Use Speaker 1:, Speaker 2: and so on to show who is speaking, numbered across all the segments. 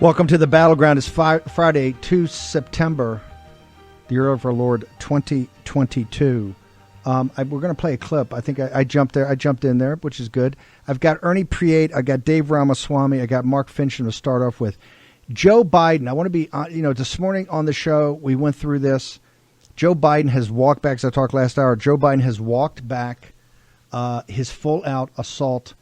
Speaker 1: Welcome to the Battleground. It's Friday, 2 September, the year of our Lord 2022. We're going to play a clip. I think I jumped there. I jumped in there, which is good. I've got Ernie Preate. I got Dave Ramaswamy. I got Mark Finchem to start off with. Joe Biden. I want to be, this morning on the show, we went through this. Joe Biden has walked back, as I talked last hour, Joe Biden has walked back his full-out assault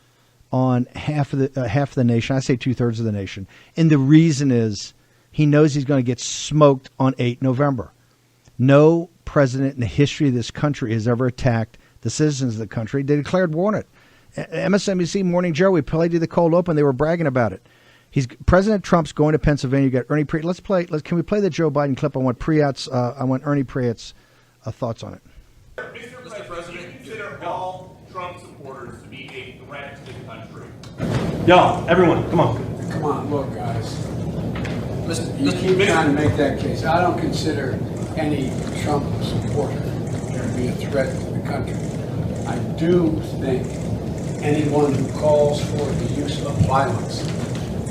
Speaker 1: on half of the nation. I say 2/3 of the nation. And the reason is he knows he's going to get smoked on 8 November. No president in the history of this country has ever attacked the citizens of the country. They declared war on it. MSNBC Morning Joe, we played you the cold open. They were bragging about it. President Trump's going to Pennsylvania. You got Ernie Preate. Can we play the Joe Biden clip? I want Ernie Preate's thoughts on it.
Speaker 2: Mr. President, you consider all Trump supporters to be a threat to the country?
Speaker 3: Y'all, everyone, come on.
Speaker 4: Come on, look, guys. You keep trying to make that case. I don't consider any Trump supporter to be a threat to the country. I do think anyone who calls for the use of violence,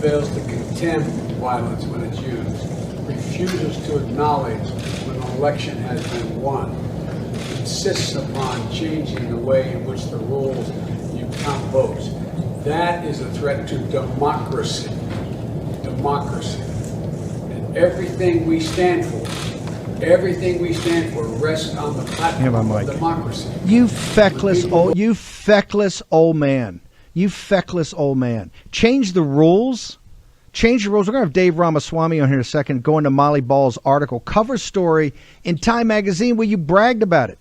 Speaker 4: fails to condemn violence when it's used, refuses to acknowledge when an election has been won, insists upon changing the way in which the rules you count votes. That is a threat to democracy. Democracy. And everything we stand for rests on the platform of democracy.
Speaker 1: You feckless old man. You feckless old man. Change the rules. Change the rules. We're going to have Dave Ramaswamy on here in a second, going to Molly Ball's article, cover story in Time Magazine where you bragged about it.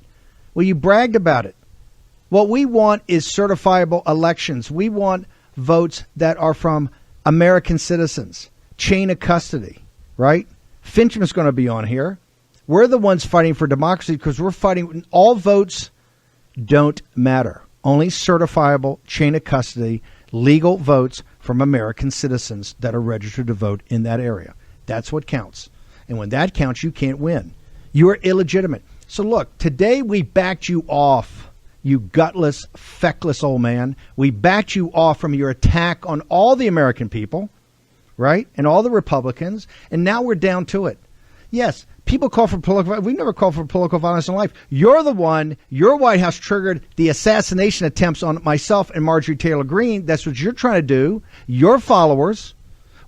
Speaker 1: What we want is certifiable elections. We want votes that are from American citizens. Chain of custody, right? Finchem is going to be on here. We're the ones fighting for democracy because we're fighting. All votes don't matter. Only certifiable chain of custody, legal votes from American citizens that are registered to vote in that area. That's what counts. And when that counts, you can't win. You are illegitimate. So look, today we backed you off, you gutless, feckless old man. We backed you off from your attack on all the American people, right? And all the Republicans. And now we're down to it. Yes, people call for political violence. We've never called for political violence in life. You're the one, your White House triggered the assassination attempts on myself and Marjorie Taylor Greene. That's what you're trying to do. Your followers.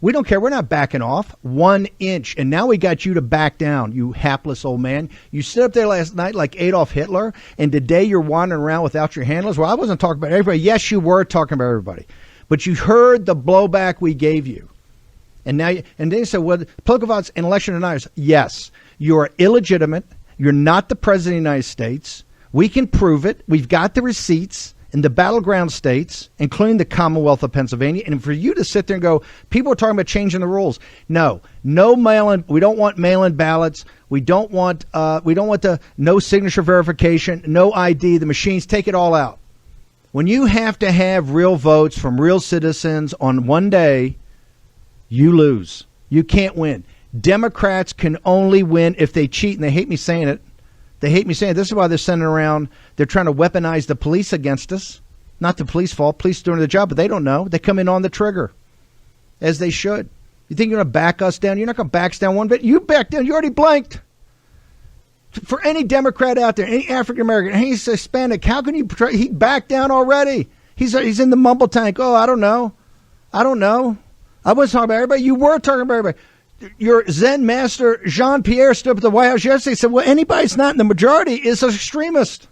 Speaker 1: We don't care. We're not backing off 1 inch. And now we got you to back down, you hapless old man. You stood up there last night like Adolf Hitler, and today you're wandering around without your handlers. Well, I wasn't talking about everybody. Yes, you were talking about everybody. But you heard the blowback we gave you. And now, and then you said, well, political violence and election deniers. Yes, you're illegitimate. You're not the president of the United States. We can prove it. We've got the receipts in the battleground states, including the Commonwealth of Pennsylvania. And for you to sit there and go, people are talking about changing the rules. No mail-in. We don't want mail-in ballots. We don't want the no signature verification, no ID. The machines, take it all out. When you have to have real votes from real citizens on one day, you lose. You can't win. Democrats can only win if they cheat, and they hate me saying it. This is why they're sending around, they're trying to weaponize the police against us. Not the police fault. Police doing their job, but they don't know. They come in on the trigger, as they should. You think you're going to back us down? You're not going to back us down one bit. You back down. You already blanked. For any Democrat out there, any African American, any Hispanic, how can he back down already? He's in the mumble tank. Oh, I don't know. I wasn't talking about everybody. You were talking about everybody. Your Zen master, Jean-Pierre, stood up at the White House yesterday and said, well, anybody that's not in the majority is an extremist.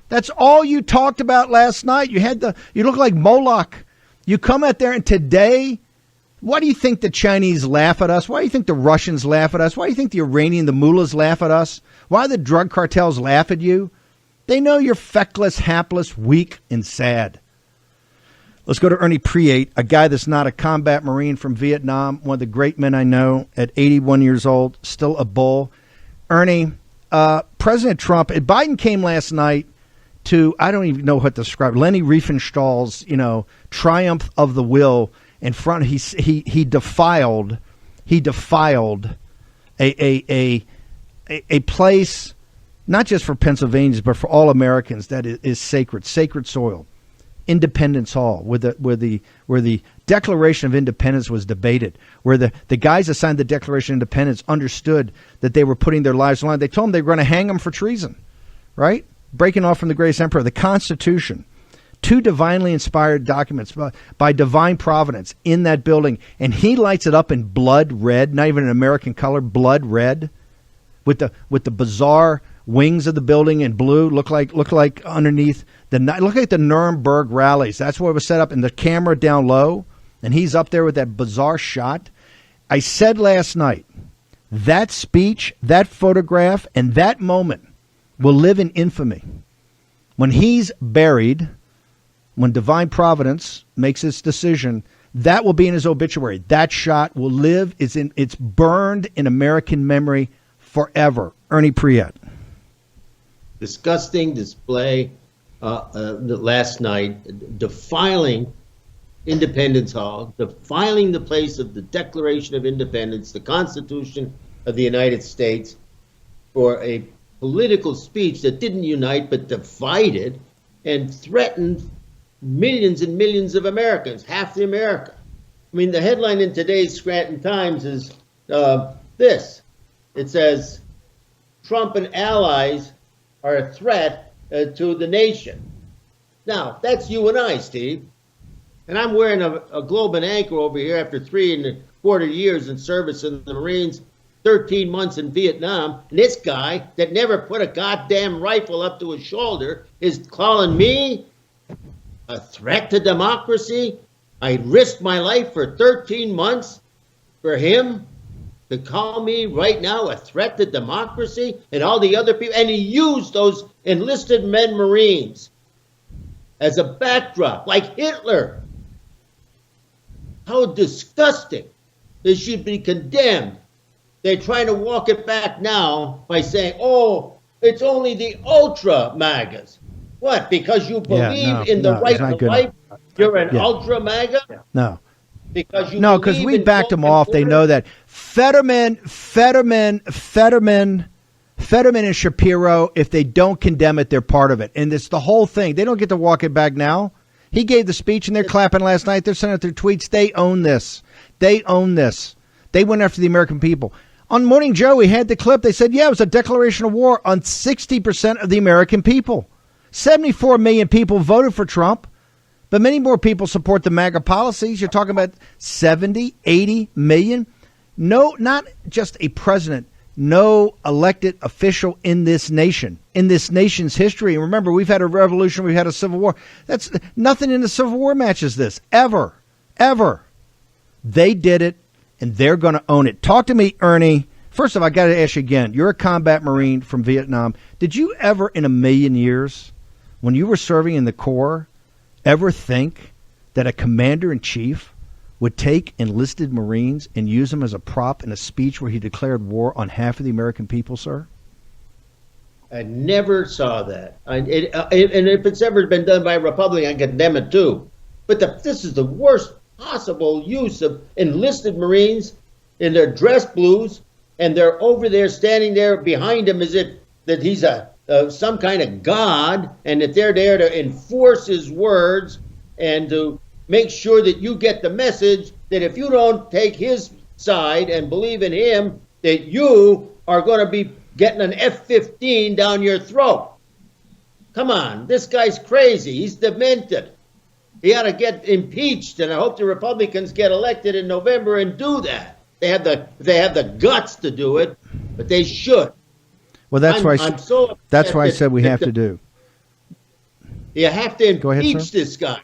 Speaker 1: That's all you talked about last night. You look like Moloch. You come out there, and today, why do you think the Chinese laugh at us? Why do you think the Russians laugh at us? Why do you think the Iranian, the mullahs laugh at us? Why do the drug cartels laugh at you? They know you're feckless, hapless, weak, and sad. Let's go to Ernie Preate, a guy that's not a combat Marine from Vietnam, one of the great men I know, at 81 years old, still a bull. Ernie, President Trump, Biden came last night to, I don't even know what to describe, Leni Riefenstahl's, triumph of the will in front. He defiled a place, not just for Pennsylvanians, but for all Americans, that is sacred soil. Independence Hall, where the Declaration of Independence was debated, where the guys that signed the Declaration of Independence understood that they were putting their lives on the line. They told them they were going to hang them for treason, right? Breaking off from the greatest emperor, the Constitution. 2 divinely inspired documents by divine providence in that building, and he lights it up in blood red, not even an American color, blood red, with the bizarre wings of the building in blue, look like underneath look like the Nuremberg rallies. That's where it was set up, and the camera down low, and he's up there with that bizarre shot. I said last night, that speech, that photograph, and that moment will live in infamy. When he's buried, when divine providence makes its decision, that will be in his obituary. That shot will live. It's burned in American memory forever. Ernie Preate.
Speaker 5: Disgusting display last night, defiling Independence Hall, defiling the place of the Declaration of Independence, the Constitution of the United States, for a political speech that didn't unite but divided and threatened millions and millions of Americans, half the America. I mean, the headline in today's Scranton Times is this. It says, Trump and allies are a threat to the nation. Now, that's you and I, Steve. And I'm wearing a globe and anchor over here after 3.25 years in service in the Marines, 13 months in Vietnam. And this guy that never put a goddamn rifle up to his shoulder is calling me a threat to democracy. I risked my life for 13 months for him to call me right now a threat to democracy, and all the other people. And he used those enlisted men Marines as a backdrop, like Hitler. How disgusting. They should be condemned. They're trying to walk it back now by saying, oh, it's only the ultra MAGAs. What? Because you believe in the right to life? You're an ultra MAGA?
Speaker 1: No.
Speaker 5: Because you
Speaker 1: because we backed them off. They know that. Fetterman, and Shapiro, if they don't condemn it, they're part of it. And it's the whole thing. They don't get to walk it back now. He gave the speech, and they're clapping last night. They're sending out their tweets. They own this. They own this. They went after the American people. On Morning Joe, we had the clip. They said, yeah, it was a declaration of war on 60% of the American people. 74 million people voted for Trump, but many more people support the MAGA policies. You're talking about 70, 80 million. No, not just a president, no elected official in this nation, in this nation's history. And remember, we've had a revolution, we've had a civil war. That's nothing in the Civil War matches this, ever. They did it, and they're going to own it. Talk to me, Ernie. First of all, I got to ask you again. You're a combat Marine from Vietnam. Did you ever in a million years, when you were serving in the Corps, ever think that a commander-in-chief would take enlisted Marines and use them as a prop in a speech where he declared war on half of the American people, sir?
Speaker 5: I never saw that. And if it's ever been done by a Republican, I condemn it too. But this is the worst possible use of enlisted Marines in their dress blues, and they're over there standing there behind him as if that he's some kind of god, and that they're there to enforce his words and to make sure that you get the message that if you don't take his side and believe in him, that you are going to be getting an F-15 down your throat. Come on, this guy's crazy. He's demented. He ought to get impeached, and I hope the Republicans get elected in November and do that. They have the guts to do it, but they should.
Speaker 1: Well, that's why I said we have to do.
Speaker 5: You have to impeach this guy.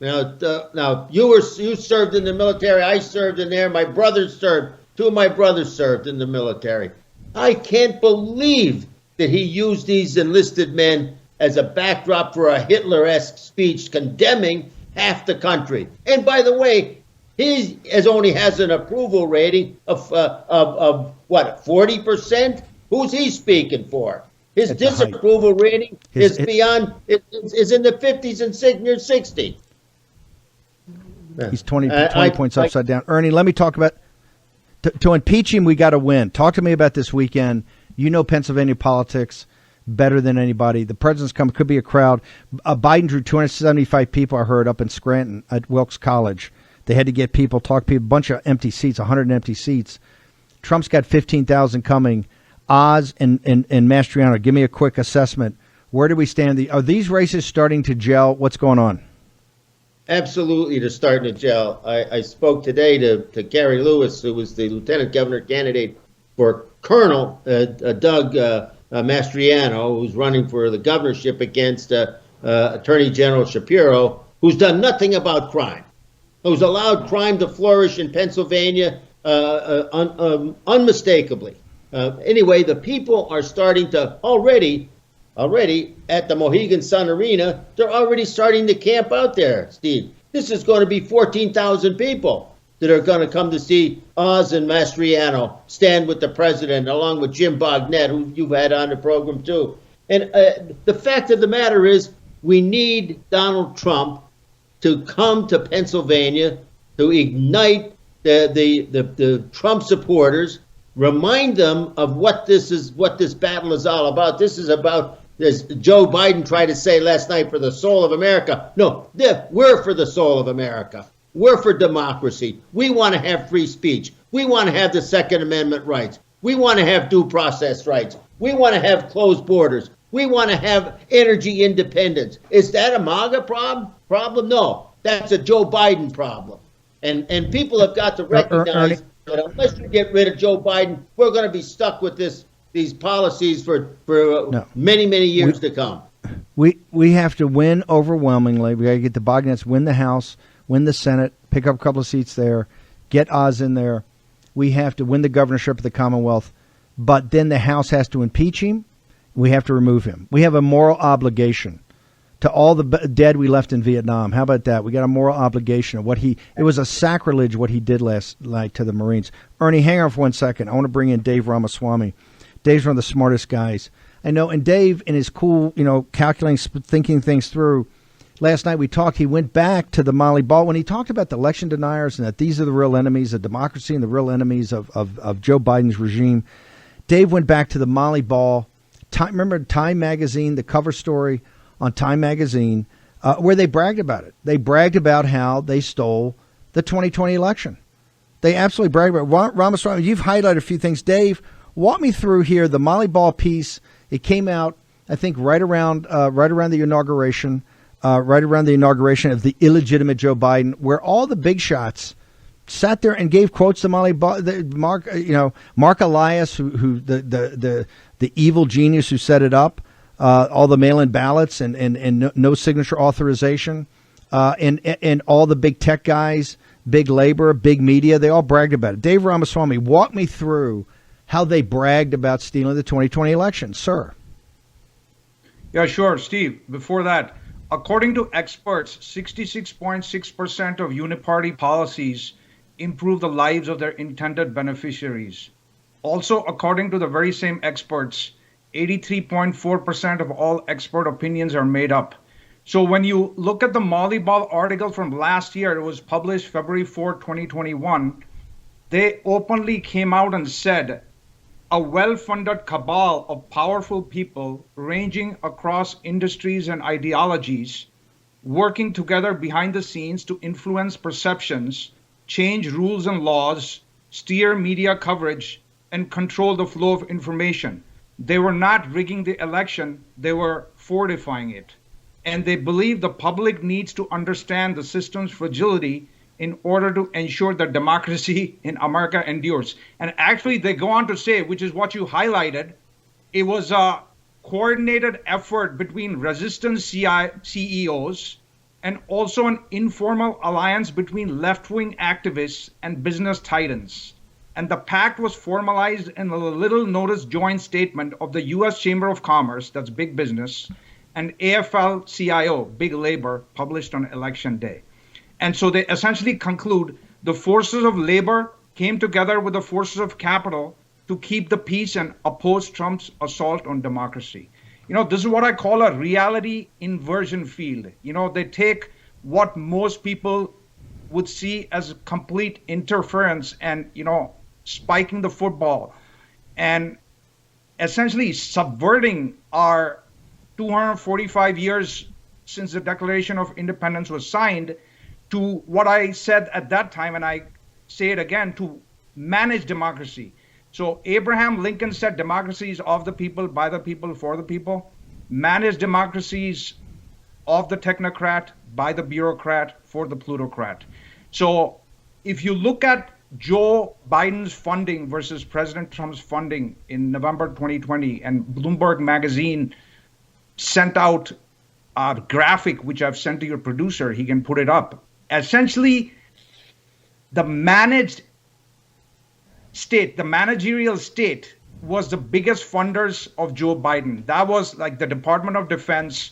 Speaker 5: Now you served in the military. I served in there. My brothers served. 2 of my brothers served in the military. I can't believe that he used these enlisted men as a backdrop for a Hitler-esque speech condemning half the country. And by the way, he only has an approval rating of what, 40%? Who's he speaking for? His disapproval rating is in the 50s and near 60.
Speaker 1: He's 20 points upside down. Ernie, let me talk about to impeach him. We got to win. Talk to me about this weekend. You know Pennsylvania politics. better than anybody. The president's coming. Could be a crowd. Biden drew 275 people, I heard, up in Scranton at Wilkes College. They had to get people, talk people, a bunch of empty seats, 100 empty seats. Trump's got 15,000 coming. Oz and Mastriano, give me a quick assessment. Where do we stand? Are these races starting to gel? What's going on?
Speaker 5: Absolutely, they're starting to gel. I spoke today to Gary Lewis, who was the lieutenant governor candidate for Colonel Doug Mastriano, who's running for the governorship against Attorney General Shapiro, who's done nothing about crime, who's allowed crime to flourish in Pennsylvania unmistakably. Anyway, the people are starting to already at the Mohegan Sun Arena, they're already starting to camp out there, Steve. This is going to be 14,000 people that are going to come to see Oz and Mastriano stand with the president, along with Jim Bognett, who you've had on the program too. And the fact of the matter is, we need Donald Trump to come to Pennsylvania to ignite the Trump supporters, remind them of what this battle is all about. This is about, as Joe Biden tried to say last night, for the soul of America. No, we're for the soul of America. We're for democracy. We want to have free speech. We want to have the Second Amendment rights. We want to have due process rights. We want to have closed borders. We want to have energy independence. Is that a MAGA problem? No, that's a Joe Biden problem. And people have got to recognize that unless you get rid of Joe Biden, we're going to be stuck with these policies for many, many years to come.
Speaker 1: We have to win overwhelmingly. We got to get the Bognets, win the House, win the Senate, pick up a couple of seats there, get Oz in there. We have to win the governorship of the Commonwealth, but then the House has to impeach him. We have to remove him. We have a moral obligation to all the dead we left in Vietnam. How about that? We got a moral obligation of it was a sacrilege what he did last night to the Marines. Ernie, hang on for 1 second. I want to bring in Dave Ramaswamy. Dave's one of the smartest guys I know. And Dave, in his cool, calculating, thinking things through, last night we talked, he went back to the Molly Ball when he talked about the election deniers and that these are the real enemies of democracy and the real enemies of Joe Biden's regime. Dave went back to the Molly Ball. Remember Time Magazine, the cover story on Time Magazine, where they bragged about it. They bragged about how they stole the 2020 election. They absolutely bragged about it. Ramaswamy, you've highlighted a few things. Dave, walk me through here the Molly Ball piece. It came out, I think, right around the inauguration, of the illegitimate Joe Biden, where all the big shots sat there and gave quotes to Molly Ball. Mark Elias, who the evil genius who set it up. All the mail-in ballots and no signature authorization, and all the big tech guys, big labor, big media, they all bragged about it. Dave Ramaswamy, walk me through how they bragged about stealing the 2020 election, sir.
Speaker 6: Yeah, sure, Steve. Before that, according to experts, 66.6% of uniparty policies improve the lives of their intended beneficiaries. Also, according to the very same experts, 83.4% of all expert opinions are made up. So when you look at the Molly Ball article from last year, it was published February 4, 2021, they openly came out and said, a well-funded cabal of powerful people ranging across industries and ideologies, working together behind the scenes to influence perceptions, change rules and laws, steer media coverage, and control the flow of information. They were not rigging the election, they were fortifying it. And they believe the public needs to understand the system's fragility in order to ensure that democracy in America endures. And actually, they go on to say, which is what you highlighted, it was a coordinated effort between resistance CEOs and also an informal alliance between left-wing activists and business titans. And the pact was formalized in a little notice joint statement of the U.S. Chamber of Commerce, that's big business, and AFL-CIO, big labor, published on election day. And so they essentially conclude the forces of labor came together with the forces of capital to keep the peace and oppose Trump's assault on democracy. This is what I call a reality inversion field. They take what most people would see as complete interference and, spiking the football and essentially subverting our 245 years since the Declaration of Independence was signed to what I said at that time, and I say it again, to manage democracy. So Abraham Lincoln said democracy is of the people, by the people, for the people. Managed democracies of the technocrat, by the bureaucrat, for the plutocrat. So if you look at Joe Biden's funding versus President Trump's funding in November 2020, and Bloomberg Magazine sent out a graphic, which I've sent to your producer, he can put it up. Essentially, the managed state, the managerial state, was the biggest funders of Joe Biden. That was like the Department of Defense,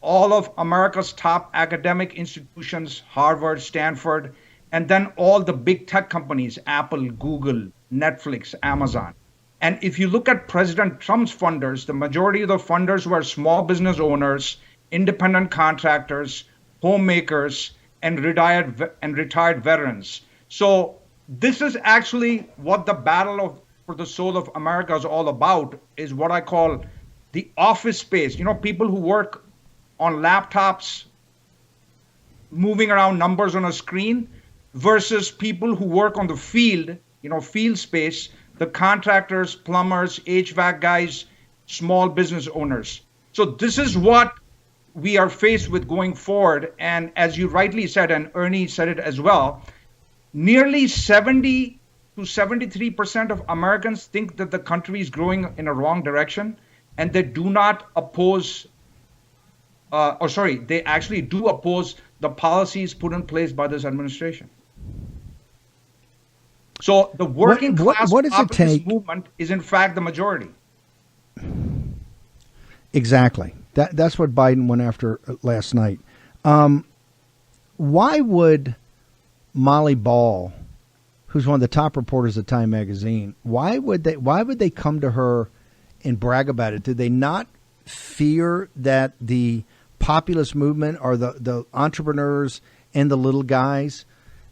Speaker 6: all of America's top academic institutions, Harvard, Stanford, and then all the big tech companies, Apple, Google, Netflix, Amazon. And if you look at President Trump's funders, the majority of the funders were small business owners, independent contractors, homemakers, and retired veterans. So this is actually what the battle for the soul of America is all about, is what I call the office space. You know, people who work on laptops, moving around numbers on a screen, versus people who work on the field, field space, the contractors, plumbers, HVAC guys, small business owners. So this is what we are faced with going forward. And as you rightly said, and Ernie said it as well, nearly 70 to 73% of Americans think that the country is growing in a wrong direction, and they do not oppose, they actually do oppose the policies put in place by this administration. So the working class populist movement is in fact the majority.
Speaker 1: Exactly. That's what Biden went after last night. Why would Molly Ball, who's one of the top reporters at Time Magazine, why would they come to her and brag about it? Did they not fear that the populist movement or the entrepreneurs and the little guys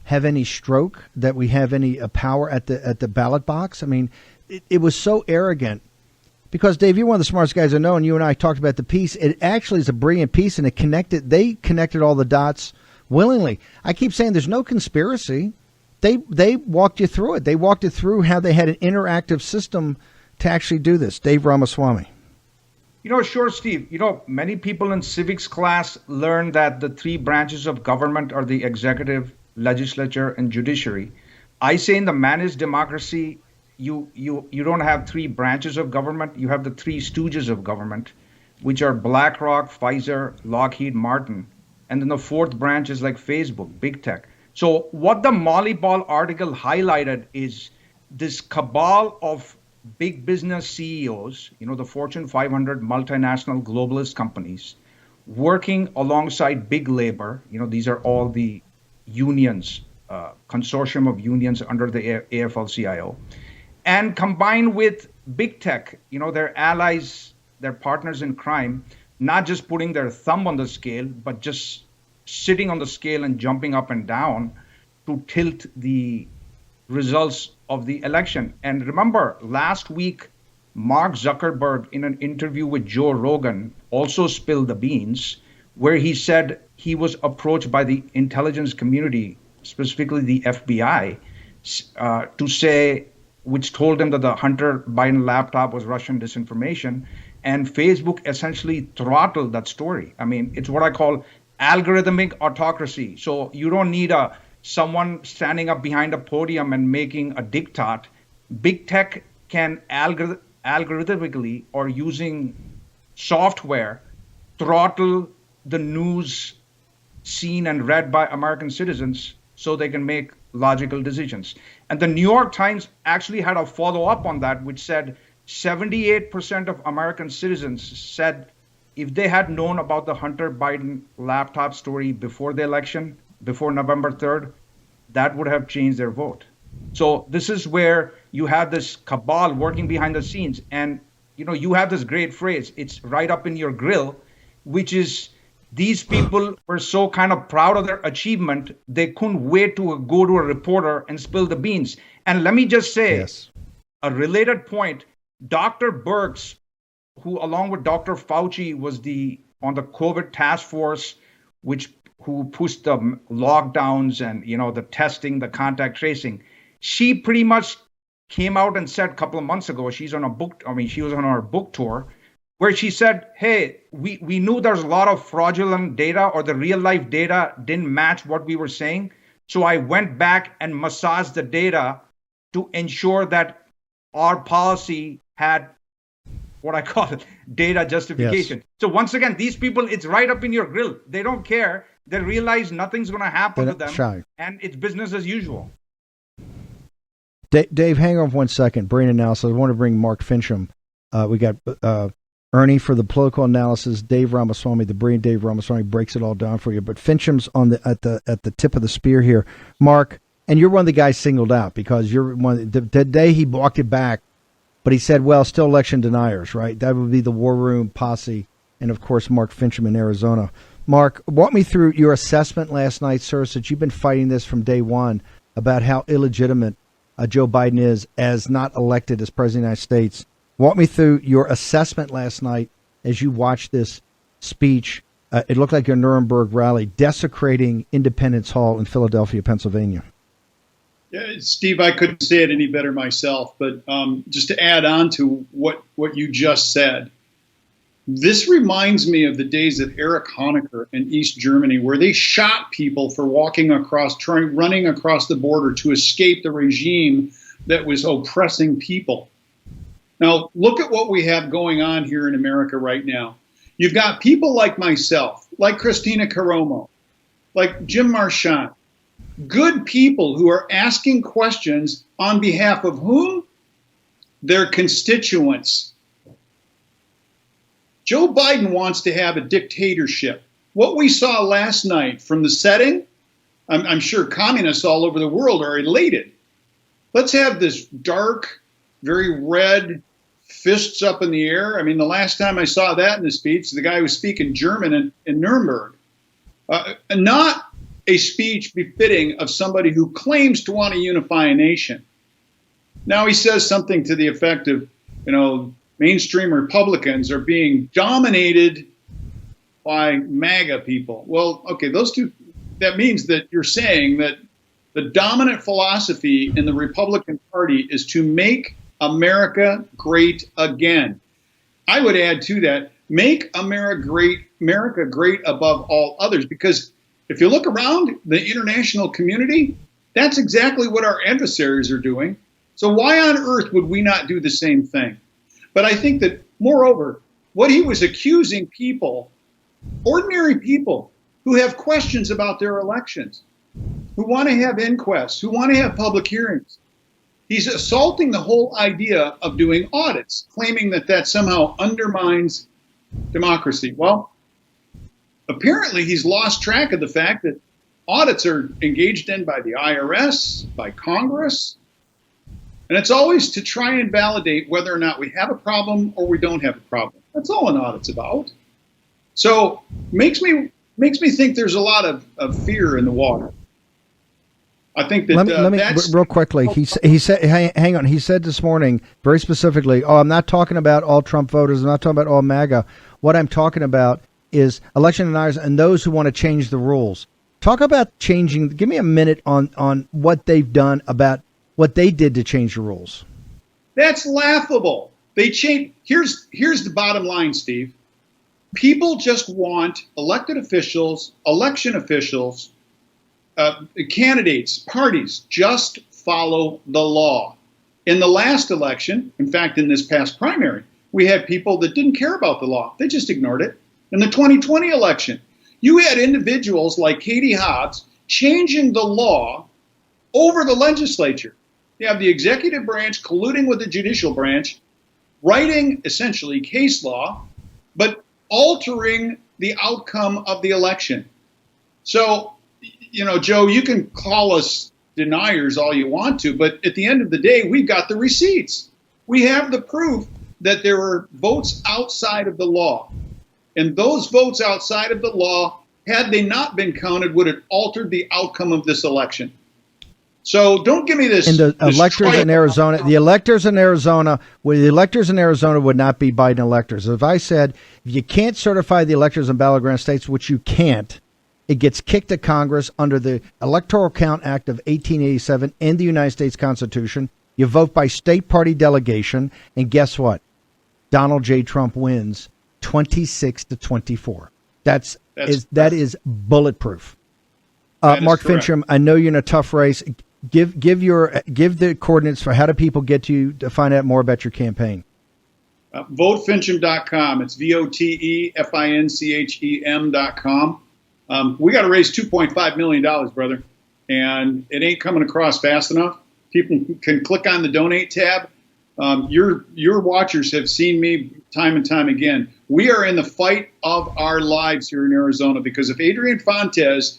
Speaker 1: have any stroke, that we have any power at the ballot box? I mean, it was so arrogant. Because, Dave, you're one of the smartest guys I know, and you and I talked about the piece. It actually is a brilliant piece, and they connected all the dots willingly. I keep saying there's no conspiracy. They walked you through it. They walked you through how they had an interactive system to actually do this. Dave Ramaswamy.
Speaker 6: Sure, Steve. Many people in civics class learn that the three branches of government are the executive, legislature, and judiciary. I say in the managed democracy, you don't have three branches of government. You have the three stooges of government, which are BlackRock, Pfizer, Lockheed Martin. And then the fourth branch is like Facebook, big tech. So what the Molly Ball article highlighted is this cabal of big business CEOs, the Fortune 500 multinational globalist companies, working alongside big labor. These are all the unions, consortium of unions under the AFL-CIO. And combined with big tech, their allies, their partners in crime, not just putting their thumb on the scale, but just sitting on the scale and jumping up and down to tilt the results of the election. And remember, last week, Mark Zuckerberg, in an interview with Joe Rogan, also spilled the beans, where he said he was approached by the intelligence community, specifically the FBI, to say, which told them that the Hunter Biden laptop was Russian disinformation, and Facebook essentially throttled that story. I mean, it's what I call algorithmic autocracy. So you don't need someone standing up behind a podium and making a diktat. Big tech can algorithmically, or using software, throttle the news seen and read by American citizens so they can make logical decisions. And the New York Times actually had a follow-up on that, which said 78% of American citizens said if they had known about the Hunter Biden laptop story before the election, before November 3rd, that would have changed their vote. So this is where you have this cabal working behind the scenes. And, you have this great phrase, it's right up in your grill, which is these people were so kind of proud of their achievement, they couldn't wait to go to a reporter and spill the beans. And let me just say,
Speaker 1: yes,
Speaker 6: a related point, Dr. Birx, who along with Dr. Fauci was on the COVID task force, who pushed the lockdowns and the testing, the contact tracing, she pretty much came out and said a couple of months ago, she was on our book tour, where she said, hey, we knew there's a lot of fraudulent data, or the real life data didn't match what we were saying. So I went back and massaged the data to ensure that our policy had what I call it, data justification. Yes. So once again, these people, it's right up in your grill. They don't care. They realize nothing's going to happen to them, shy. And it's business as usual.
Speaker 1: Dave, hang on 1 second. Brain analysis. I want to bring Mark Finchem. We got Ernie for the political analysis. Dave Ramaswamy, the brilliant Dave Ramaswamy, breaks it all down for you. But Finchem's at the tip of the spear here. Mark, and you're one of the guys singled out because you're one. The day he walked it back, but he said, well, still election deniers, right? That would be the War Room posse, and of course Mark Finchem in Arizona. Mark, walk me through your assessment last night, sir, since you've been fighting this from day one about how illegitimate Joe Biden is as not elected as president of the United States. Walk me through your assessment last night as you watched this speech. It looked like a Nuremberg rally desecrating Independence Hall in Philadelphia, Pennsylvania.
Speaker 7: Yeah, Steve, I couldn't say it any better myself, but just to add on to what you just said, this reminds me of the days of Erich Honecker in East Germany, where they shot people for running across the border to escape the regime that was oppressing people. Now, look at what we have going on here in America right now. You've got people like myself, like Christina Carromo, like Jim Marchand, good people who are asking questions on behalf of whom? Their constituents. Joe Biden wants to have a dictatorship. What we saw last night from the setting, I'm sure communists all over the world are elated. Let's have this dark, very red, fists up in the air. I mean, the last time I saw that in the speech, the guy was speaking German in Nuremberg. Not a speech befitting of somebody who claims to want to unify a nation. Now he says something to the effect of, mainstream Republicans are being dominated by MAGA people. Well, okay, that means that you're saying that the dominant philosophy in the Republican Party is to make America great again. I would add to that, make America great above all others, because if you look around the international community, that's exactly what our adversaries are doing. So why on earth would we not do the same thing? But I think that, moreover, what he was accusing people, ordinary people who have questions about their elections, who want to have inquests, who want to have public hearings, he's assaulting the whole idea of doing audits, claiming that somehow undermines democracy. Well, apparently he's lost track of the fact that audits are engaged in by the IRS, by Congress, and it's always to try and validate whether or not we have a problem or we don't have a problem. That's all an audit's about. So makes me think there's a lot of fear in the water. I think that
Speaker 1: let me real quickly. He said, hang on. He said this morning very specifically, I'm not talking about all Trump voters. I'm not talking about all MAGA. What I'm talking about is election deniers and those who want to change the rules. Talk about changing. Give me a minute on what they've done about what they did to change the rules.
Speaker 7: That's laughable. They change. Here's the bottom line, Steve. People just want elected officials, election officials, candidates, parties, just follow the law. In the last election, in fact, in this past primary, we had people that didn't care about the law. They just ignored it. In the 2020 election, you had individuals like Katie Hobbs changing the law over the legislature. You have the executive branch colluding with the judicial branch, writing essentially case law, but altering the outcome of the election. So, Joe, you can call us deniers all you want to, but at the end of the day, we've got the receipts. We have the proof that there were votes outside of the law. And those votes outside of the law, had they not been counted, would have altered the outcome of this election. So don't give me this.
Speaker 1: And the
Speaker 7: this
Speaker 1: electors in Arizona, the electors in Arizona would not be Biden electors. If I said, if you can't certify the electors in battleground states, which you can't, it gets kicked to Congress under the Electoral Count Act of 1887 and the United States Constitution. You vote by state party delegation, and guess what? Donald J. Trump wins 26-24. That is bulletproof. Mark
Speaker 7: correct.
Speaker 1: Finchem, I know you're in a tough race. Give the coordinates for how do people get to you to find out more about your campaign.
Speaker 7: Votefinchem.com. It's VOTEFINCHEM.com. We got to raise $2.5 million, brother, and it ain't coming across fast enough. People can click on the donate tab. Your watchers have seen me time and time again. We are in the fight of our lives here in Arizona, because if Adrian Fontes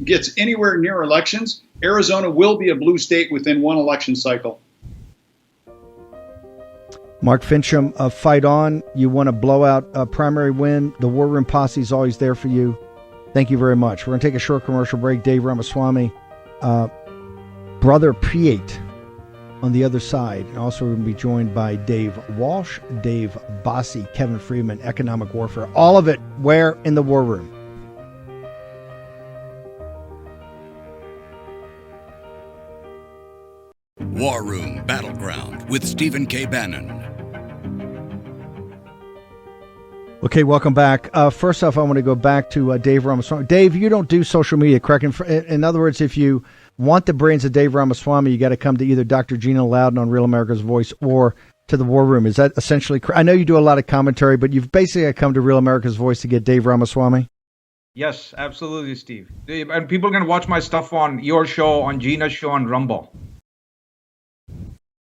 Speaker 7: gets anywhere near elections, Arizona will be a blue state within one election cycle.
Speaker 1: Mark Finchem, fight on. You want to blow out a primary win. The War Room Posse is always there for you. Thank you very much. We're going to take a short commercial break. Dave Ramaswamy, brother Preate on the other side. And also we're going to be joined by Dave Walsh, Dave Bossie, Kevin Freeman, Economic Warfare. All of it where? In the War Room.
Speaker 8: War Room Battleground with Stephen K. Bannon.
Speaker 1: Okay, welcome back. First off, I want to go back to Dave Ramaswamy. Dave, you don't do social media, correct? In other words, if you want the brains of Dave Ramaswamy, you got to come to either Dr. Gina Loudon on Real America's Voice or to the War Room. Is that essentially correct? I know you do a lot of commentary, but you've basically come to Real America's Voice to get Dave Ramaswamy?
Speaker 6: Yes, absolutely, Steve. And people can watch my stuff on your show, on Gina's show, on Rumble.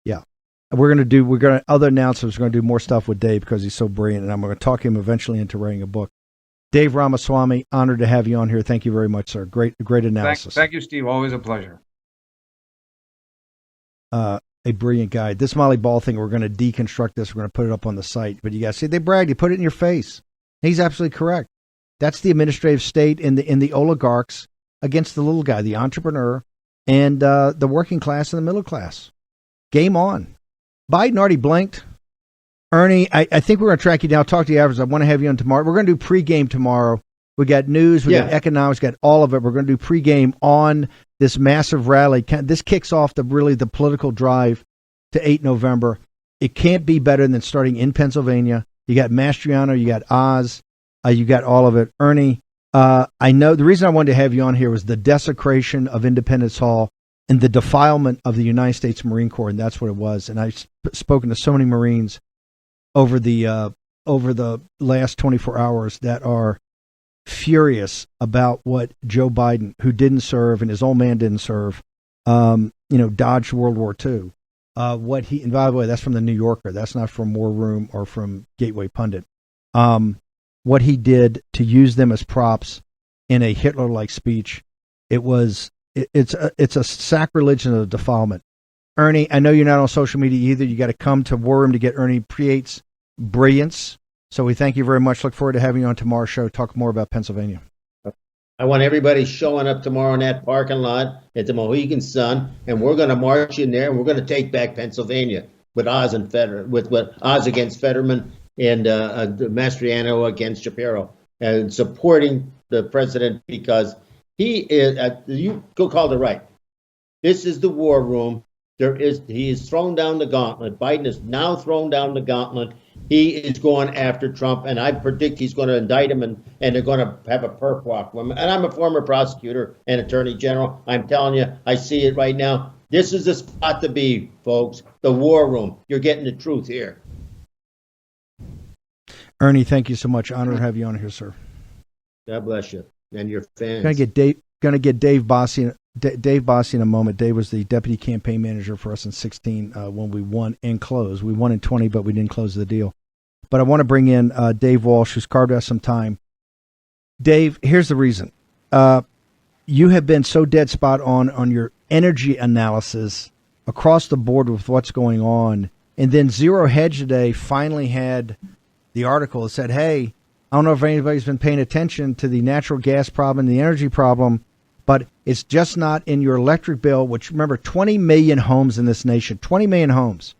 Speaker 1: Yeah. Other announcements, we're going to do more stuff with Dave because he's so brilliant, and I'm going to talk him eventually into writing a book. Dave Ramaswamy, honored to have you on here. Thank you very much, sir. Great analysis.
Speaker 6: Thank you, Steve. Always a pleasure.
Speaker 1: A brilliant guy. This Molly Ball thing, we're going to deconstruct this. We're going to put it up on the site. But you guys see, they bragged. You put it in your face. He's absolutely correct. That's the administrative state in the oligarchs against the little guy, the entrepreneur, and the working class and the middle class. Game on. Biden already blinked. Ernie, I think we're going to track you down. Talk to the average. I want to have you on tomorrow. We're going to do pregame tomorrow. We got news, we got economics, got all of it. We're going to do pregame on this massive rally. This kicks off the political drive to 8 November. It can't be better than starting in Pennsylvania. You got Mastriano, you got Oz, you got all of it. Ernie, I know the reason I wanted to have you on here was the desecration of Independence Hall and the defilement of the United States Marine Corps, and that's what it was. And I've spoken to so many Marines over the last 24 hours that are furious about what Joe Biden, who didn't serve and his old man didn't serve, dodged World War II. And by the way, that's from the New Yorker. That's not from War Room or from Gateway Pundit. What he did to use them as props in a Hitler-like speech, it's a sacrilege and a defilement. Ernie, I know you're not on social media either. You got to come to War Room to get Ernie Preate's brilliance. So we thank you very much. Look forward to having you on tomorrow's show. Talk more about Pennsylvania.
Speaker 5: I want everybody showing up tomorrow in that parking lot at the Mohegan Sun, and we're going to march in there, and we're going to take back Pennsylvania with Oz against Fetterman and Mastriano against Shapiro, and supporting the president because he is. You go call it right. This is the War Room. He is thrown down the gauntlet. Biden is now thrown down the gauntlet. He is going after Trump, and I predict he's going to indict him, and they're going to have a perp walk. And I'm a former prosecutor and attorney general. I'm telling you, I see it right now. This is the spot to be, folks. The War Room. You're getting the truth here.
Speaker 1: Ernie, thank you so much. Honor to have you on here, sir.
Speaker 5: God bless you and your fans.
Speaker 1: Going to get Dave Bossie in a moment. Dave was the deputy campaign manager for us in 16 when we won and closed. We won in 20, but we didn't close the deal. But I want to bring in Dave Walsh, who's carved out some time. Dave, here's the reason. You have been so dead spot on your energy analysis across the board with what's going on. And then Zero Hedge today finally had the article that said, hey, I don't know if anybody's been paying attention to the natural gas problem, the energy problem. but it's just not in your electric bill, which, remember, 20 million homes in this nation, 20 million homes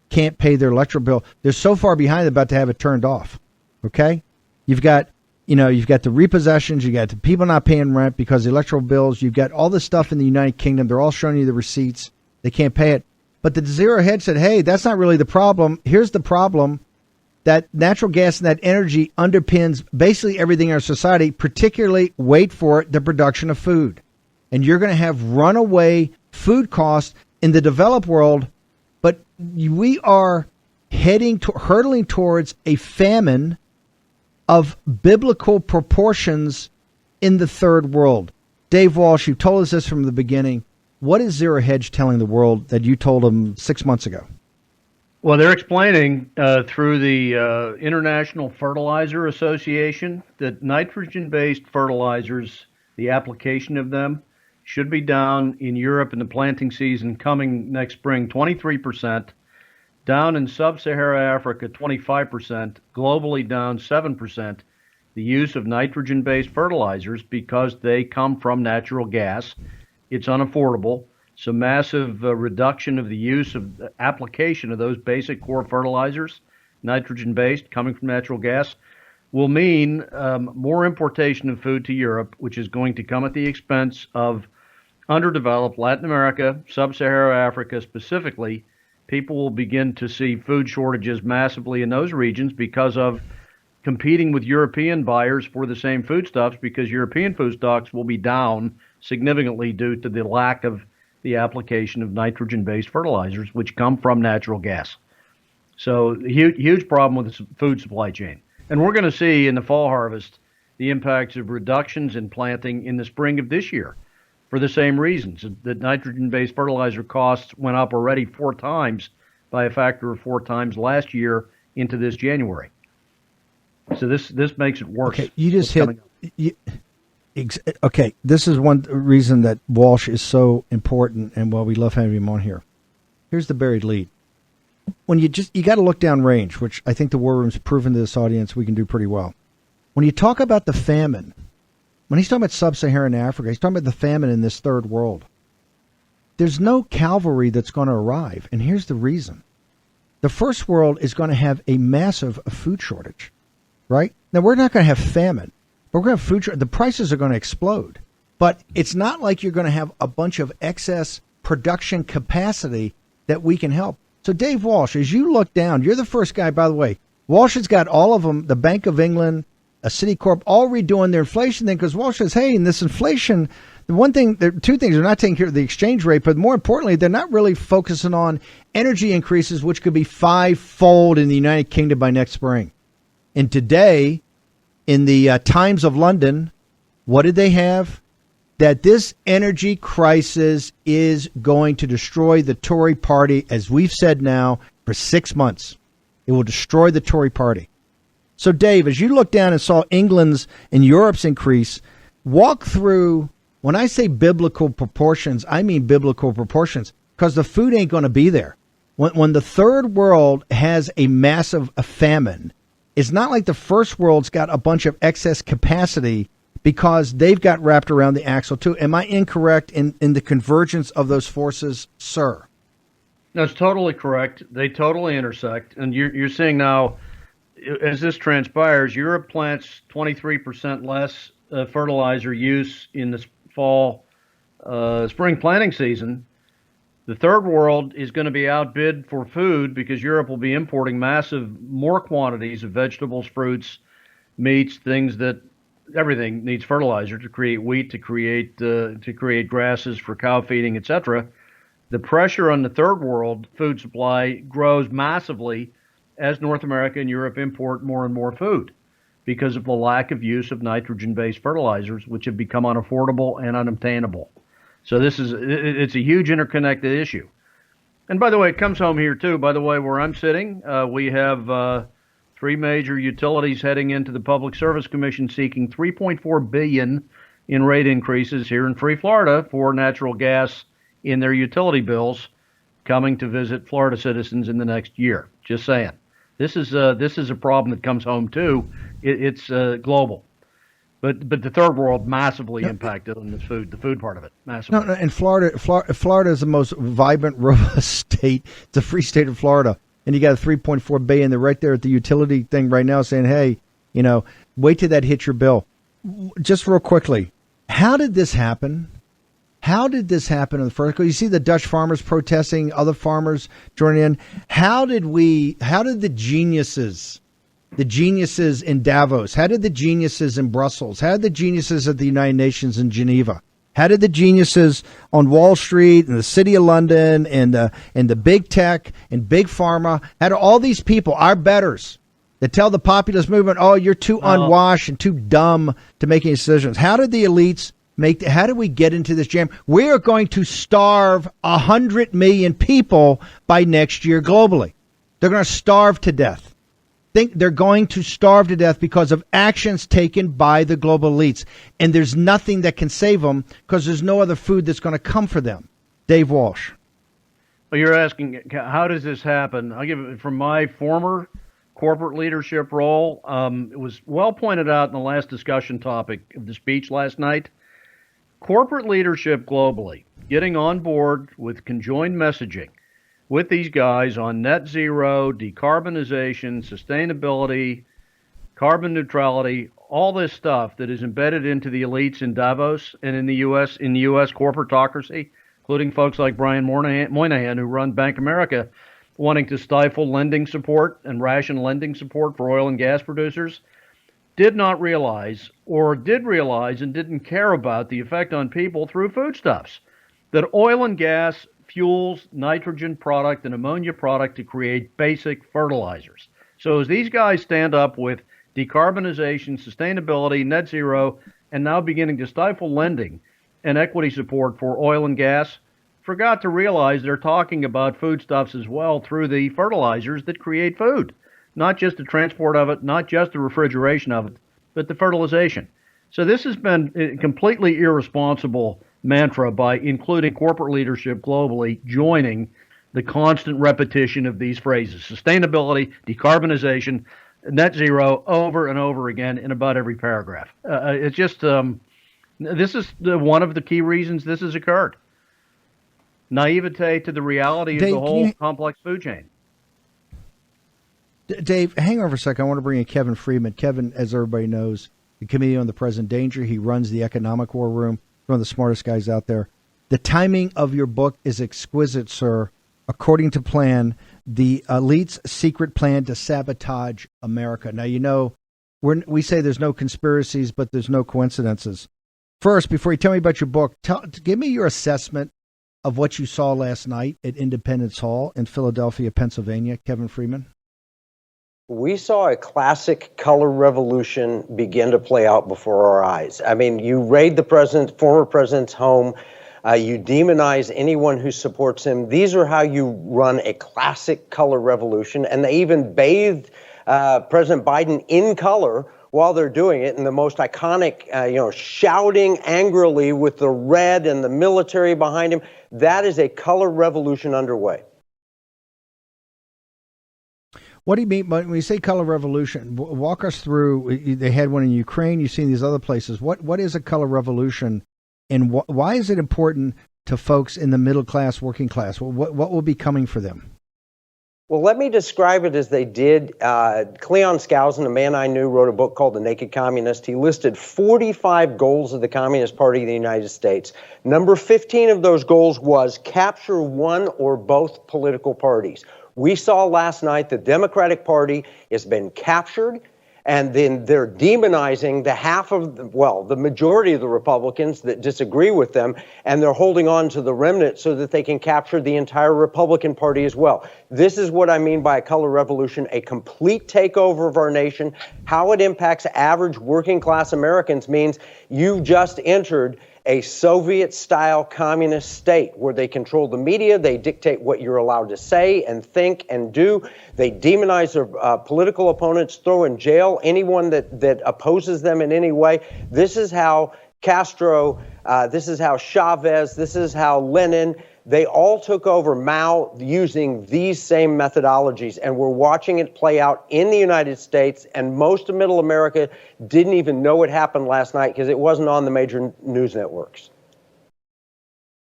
Speaker 1: can't pay their electric bill. They're so far behind, they're about to have it turned off. Okay? You've got the repossessions, you got the people not paying rent because of the electrical bills, you've got all this stuff in the United Kingdom. They're all showing you the receipts. They can't pay it. But the Zero Hedge said, hey, that's not really the problem. Here's the problem. That natural gas and that energy underpins basically everything in our society, particularly, wait for it, the production of food. And you're going to have runaway food costs in the developed world, but we are hurtling towards a famine of biblical proportions in the third world. Dave Walsh, you told us this from the beginning. What is Zero Hedge telling the world that you told them 6 months ago?
Speaker 9: Well, they're explaining through the International Fertilizer Association that nitrogen-based fertilizers, the application of them, should be down in Europe in the planting season coming next spring 23%, down in sub-Saharan Africa 25%, globally down 7%, the use of nitrogen-based fertilizers because they come from natural gas. It's unaffordable. So massive reduction of the use of the application of those basic core fertilizers, nitrogen-based, coming from natural gas, will mean more importation of food to Europe, which is going to come at the expense of underdeveloped Latin America, sub-Saharan Africa specifically. People will begin to see food shortages massively in those regions because of competing with European buyers for the same foodstuffs, because European food stocks will be down significantly due to the lack of the application of nitrogen-based fertilizers, which come from natural gas. So huge problem with the food supply chain. And we're going to see in the fall harvest the impacts of reductions in planting in the spring of this year for the same reasons. The nitrogen-based fertilizer costs went up already 4 times by a factor of 4 times last year into this January. So this makes it worse.
Speaker 1: Okay, you just hit. Okay, this is one reason that Walsh is so important, and why we love having him on here. Here's the buried lead. When you got to look down range, which I think the War Room's proven to this audience we can do pretty well. When you talk about the famine, when he's talking about sub-Saharan Africa, he's talking about the famine in this third world. There's no cavalry that's going to arrive, and here's the reason. The first world is going to have a massive food shortage, right? Now, we're not going to have famine. We're going to have food shortage. The prices are going to explode. But it's not like you're going to have a bunch of excess production capacity that we can help. So, Dave Walsh, as you look down, you're the first guy, by the way. Walsh has got all of them, the Bank of England, a Citicorp, all redoing their inflation thing, because Walsh says, hey, in this inflation, the one thing, there are 2 things. They're not taking care of the exchange rate, but more importantly, they're not really focusing on energy increases, which could be 5-fold in the United Kingdom by next spring. And today, in the Times of London, what did they have? That this energy crisis is going to destroy the Tory party, as we've said now, for 6 months. It will destroy the Tory party. So, Dave, as you look down and saw England's and Europe's increase, walk through, when I say biblical proportions, I mean biblical proportions, because the food ain't going to be there. When the third world has a massive famine, it's not like the first world's got a bunch of excess capacity because they've got wrapped around the axle too. Am I incorrect in the convergence of those forces, sir?
Speaker 9: That's totally correct. They totally intersect. And you're seeing now, as this transpires, Europe plants 23% less fertilizer use in the spring planting season. The third world is going to be outbid for food because Europe will be importing more quantities of vegetables, fruits, meats, things that everything needs fertilizer to create wheat, to create grasses for cow feeding, etc. The pressure on the third world food supply grows massively as North America and Europe import more and more food because of the lack of use of nitrogen-based fertilizers, which have become unaffordable and unobtainable. So it's a huge interconnected issue. And by the way, it comes home here too. By the way, where I'm sitting, we have 3 major utilities heading into the Public Service Commission seeking $3.4 billion in rate increases here in free Florida for natural gas in their utility bills coming to visit Florida citizens in the next year. Just saying. This is a problem that comes home too. It's global. But the third world massively impacted on the food part of it, massively.
Speaker 1: No, in Florida is the most vibrant, robust state. It's a free state of Florida. And you got a 3.4 billion. They're right there at the utility thing right now saying, hey, wait till that hits your bill. Just real quickly, how did this happen? How did this happen in the first? You see the Dutch farmers protesting, other farmers joining in. How did the geniuses in Davos, how did the geniuses in Brussels, how did the geniuses at the United Nations in Geneva, how did the geniuses on Wall Street and the City of London and the big tech and big pharma, how do all these people, our betters, that tell the populist movement, oh, you're too unwashed and too dumb to make any decisions. How did the elites how did we get into this jam? We are going to starve 100 million people by next year globally. They're going to starve to death. They're going to starve to death because of actions taken by the global elites. And there's nothing that can save them because there's no other food that's going to come for them. Dave Walsh.
Speaker 9: Well, you're asking, how does this happen? I'll give it from my former corporate leadership role. It was well pointed out in the last discussion topic of the speech last night. Corporate leadership globally getting on board with conjoined messaging with these guys on net zero, decarbonization, sustainability, carbon neutrality, all this stuff that is embedded into the elites in Davos and in the U.S. corporatocracy, including folks like Brian Moynihan, who run Bank America, wanting to stifle lending support and ration lending support for oil and gas producers, did not realize, or did realize and didn't care about the effect on people through foodstuffs, that oil and gas fuels nitrogen product and ammonia product to create basic fertilizers. So as these guys stand up with decarbonization, sustainability, net zero, and now beginning to stifle lending and equity support for oil and gas, forgot to realize they're talking about foodstuffs as well through the fertilizers that create food. Not just the transport of it, not just the refrigeration of it, but the fertilization. So this has been a completely irresponsible mantra by including corporate leadership globally joining the constant repetition of these phrases: sustainability, decarbonization, net zero, over and over again in about every paragraph. It's just, this is one of the key reasons this has occurred. Naivete to the reality of the whole complex food chain.
Speaker 1: Dave, hang on for a second. I want to bring in Kevin Freeman. Kevin, as everybody knows, the Committee on the Present Danger. He runs the Economic War Room. One of the smartest guys out there. The timing of your book is exquisite, sir. According to plan, the elite's secret plan to sabotage America. Now, we say there's no conspiracies, but there's no coincidences. First, before you tell me about your book, give me your assessment of what you saw last night at Independence Hall in Philadelphia, Pennsylvania. Kevin Freeman.
Speaker 10: We saw a classic color revolution begin to play out before our eyes. I mean, you raid the former president's home, you demonize anyone who supports him. These are how you run a classic color revolution, and they even bathed President Biden in color while they're doing it in the most iconic, shouting angrily with the red and the military behind him. That is a color revolution underway.
Speaker 1: What do you mean when you say color revolution? Walk us through. They had one in Ukraine. You've seen these other places. What is a color revolution, and why is it important to folks in the middle class, working class? What will be coming for them?
Speaker 10: Well, let me describe it as they did. Cleon Skousen, a man I knew, wrote a book called The Naked Communist. He listed 45 goals of the Communist Party of the United States. Number 15 of those goals was capture one or both political parties. We saw last night the Democratic Party has been captured, and then they're demonizing the majority of the Republicans that disagree with them, and they're holding on to the remnant so that they can capture the entire Republican Party as well. This is what I mean by a color revolution, a complete takeover of our nation. How it impacts average working class Americans means you've just entered a Soviet-style communist state where they control the media, they dictate what you're allowed to say and think and do. They demonize their political opponents, throw in jail anyone that opposes them in any way. This is how Castro, this is how Chavez, this is how Lenin, They all took over Mao using these same methodologies, and we're watching it play out in the United States, and most of Middle America didn't even know it happened last night because it wasn't on the major news networks.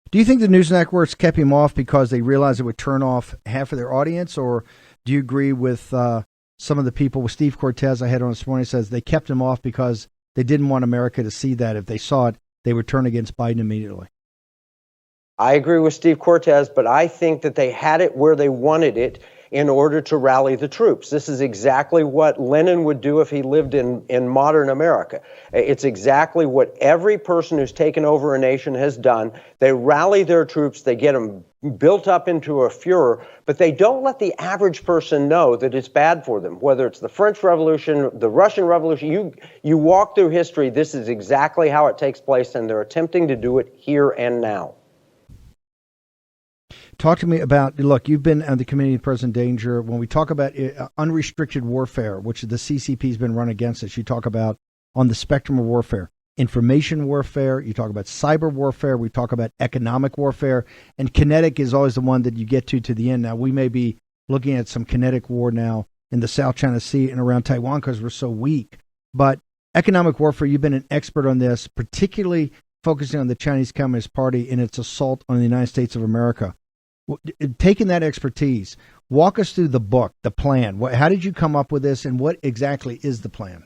Speaker 1: Do you think the news networks kept him off because they realized it would turn off half of their audience, or do you agree with some of the people? With Steve Cortez I had on this morning, says they kept him off because they didn't want America to see that. If they saw it, they would turn against Biden immediately.
Speaker 10: I agree with Steve Cortez, but I think that they had it where they wanted it in order to rally the troops. This is exactly what Lenin would do if he lived in modern America. It's exactly what every person who's taken over a nation has done. They rally their troops, they get them built up into a furor, but they don't let the average person know that it's bad for them. Whether it's the French Revolution, the Russian Revolution, you walk through history, this is exactly how it takes place, and they're attempting to do it here and now.
Speaker 1: Talk to me about, look, you've been on the Committee of Present Danger. When we talk about unrestricted warfare, which the CCP has been run against us, you talk about on the spectrum of warfare, information warfare, you talk about cyber warfare, we talk about economic warfare, and kinetic is always the one that you get to the end. Now, we may be looking at some kinetic war now in the South China Sea and around Taiwan because we're so weak. But economic warfare, you've been an expert on this, particularly focusing on the Chinese Communist Party and its assault on the United States of America. Taking that expertise, walk us through the book, the plan. How did you come up with this, and what exactly is the plan?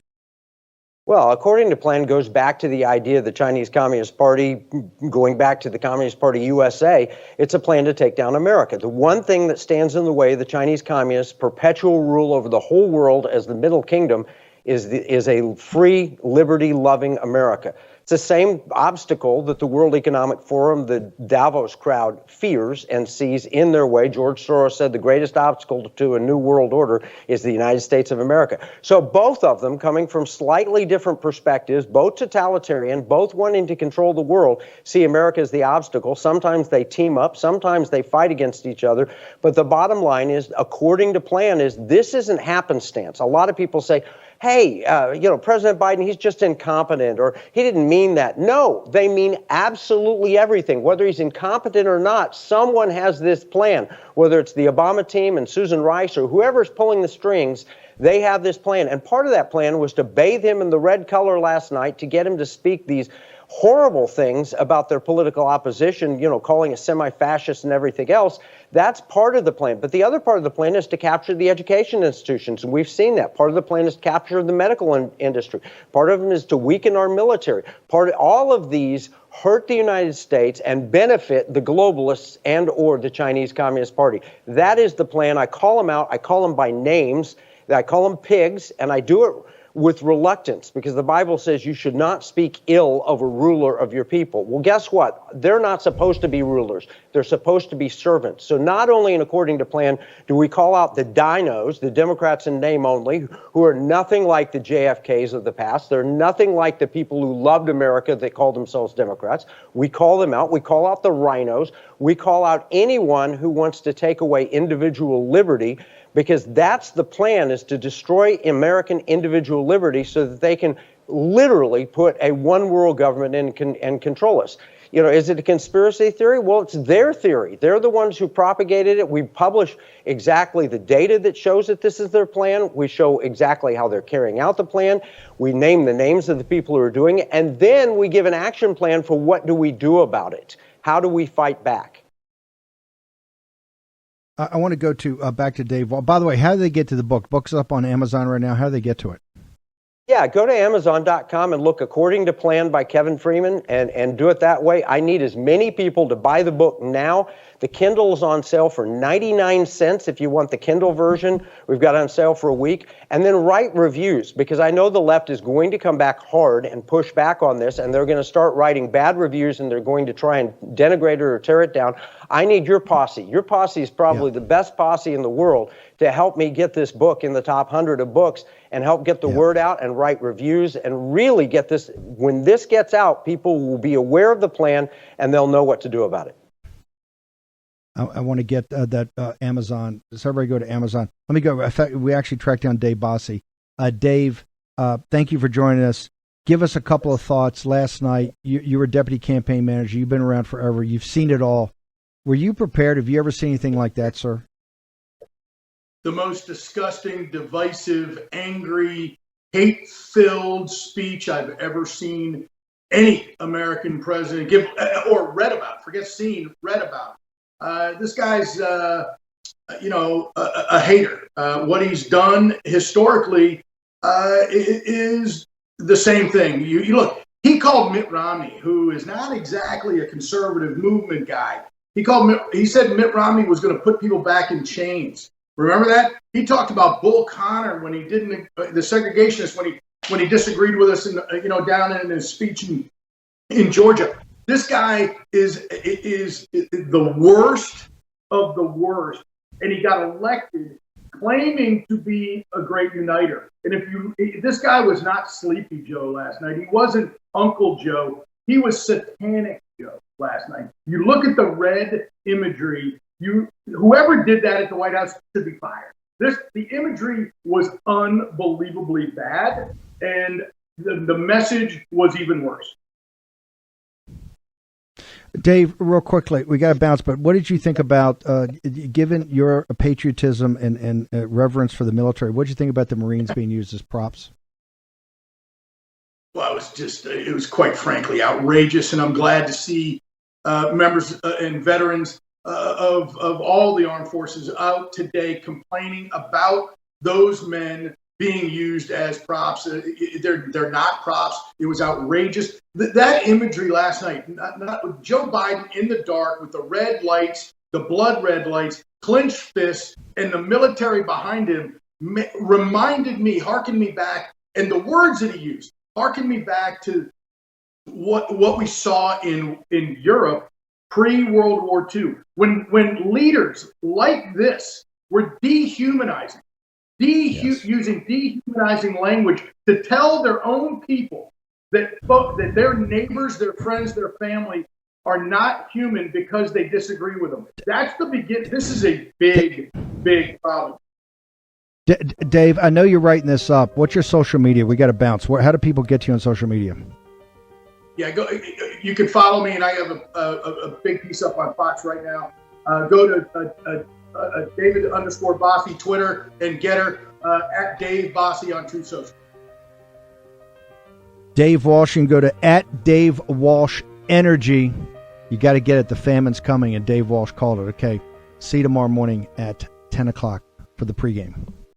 Speaker 10: Well, according to plan, goes back to the idea of the Chinese Communist Party, going back to the Communist Party USA. It's a plan to take down America. The one thing that stands in the way of the Chinese Communists' perpetual rule over the whole world as the Middle Kingdom is a free, liberty-loving America. It's the same obstacle that the World Economic Forum, the Davos crowd, fears and sees in their way. George Soros said the greatest obstacle to a new world order is the United States of America. So both of them, coming from slightly different perspectives, both totalitarian, both wanting to control the world, see America as the obstacle. Sometimes they team up, sometimes they fight against each other. But the bottom line is, according to plan, is this isn't happenstance. A lot of people say, hey, President Biden, he's just incompetent, or he didn't mean that. No, they mean absolutely everything. Whether he's incompetent or not, someone has this plan. Whether it's the Obama team and Susan Rice or whoever's pulling the strings, they have this plan. And part of that plan was to bathe him in the red color last night to get him to speak these horrible things about their political opposition, calling us semi-fascist and everything else. That's part of the plan. But the other part of the plan is to capture the education institutions. And we've seen that. Part of the plan is to capture the medical industry. Part of them is to weaken our military. All of these hurt the United States and benefit the globalists and or the Chinese Communist Party. That is the plan. I call them out. I call them by names. I call them pigs, and I do it with reluctance, because the Bible says you should not speak ill of a ruler of your people. Well, guess what? They're not supposed to be rulers. They're supposed to be servants. So not only and according to plan do we call out the dinos, the Democrats in name only, who are nothing like the JFKs of the past. They're nothing like the people who loved America that called themselves Democrats. We call them out. We call out the rhinos. We call out anyone who wants to take away individual liberty, because that's the plan, is to destroy American individual liberty so that they can literally put a one world government in and control us. Is it a conspiracy theory? Well, it's their theory. They're the ones who propagated it. We publish exactly the data that shows that this is their plan. We show exactly how they're carrying out the plan. We name the names of the people who are doing it. And then we give an action plan for what do we do about it? How do we fight back?
Speaker 1: I want to go to back to Dave. Well, by the way, how do they get to the book? Book's up on Amazon right now. How do they get to it?
Speaker 10: Yeah, go to Amazon.com and look According to Plan by Kevin Freeman and do it that way. I need as many people to buy the book now. The Kindle is on sale for 99 cents if you want the Kindle version. We've got it on sale for a week. And then write reviews, because I know the left is going to come back hard and push back on this, and they're going to start writing bad reviews, and they're going to try and denigrate it or tear it down. I need your posse. Your posse is probably the best posse in the world to help me get this book in the top 100 of books and help get the word out and write reviews and really get this. When this gets out, people will be aware of the plan and they'll know what to do about it.
Speaker 1: I want to get that Amazon. So everybody go to Amazon. Let me go. In fact, we actually tracked down Dave Bossie. Dave, thank you for joining us. Give us a couple of thoughts. Last night, you were deputy campaign manager. You've been around forever. You've seen it all. Were you prepared? Have you ever seen anything like that, sir?
Speaker 11: The most disgusting, divisive, angry, hate-filled speech I've ever seen any American president give or read about. Forget seen, read about. This guy's, a hater. What he's done historically is the same thing. You look. He called Mitt Romney, who is not exactly a conservative movement guy. He said Mitt Romney was going to put people back in chains. Remember that? He talked about Bull Connor when he didn't, the segregationist, when he disagreed with us, down in his speech in Georgia. This guy is the worst of the worst, and he got elected claiming to be a great uniter. And this guy was not Sleepy Joe last night. He wasn't Uncle Joe. He was Satanic Joe last night. You look at the red imagery. Whoever did that at the White House should be fired. The imagery was unbelievably bad, and the message was even worse.
Speaker 1: Dave, real quickly, we got to bounce, but what did you think about, given your patriotism and reverence for the military, what did you think about the Marines being used as props?
Speaker 11: Well, it was quite frankly outrageous, and I'm glad to see members and veterans of all the armed forces out today complaining about those men being used as props. They're not props. It was outrageous. That imagery last night, not Joe Biden in the dark with the red lights, the blood red lights, clenched fists, and the military behind him harkened me back, and the words that he used harkened me back to what we saw in Europe pre-World War II, when leaders like this were dehumanizing, using dehumanizing language to tell their own people that their neighbors, their friends, their family are not human because they disagree with them. That's the beginning. This is a big, big problem.
Speaker 1: Dave, I know you're writing this up. What's your social media? We got to bounce. How do people get you on social media?
Speaker 11: Yeah, you can follow me, and I have a big piece up on Fox right now. Go to David_Bossie Twitter and Getter at Dave Bossie on Truth Social.
Speaker 1: Dave Walsh, you can go to at Dave Walsh Energy. You got to get it. The famine's coming, and Dave Walsh called it. Okay, see you tomorrow morning at 10 o'clock for the pregame.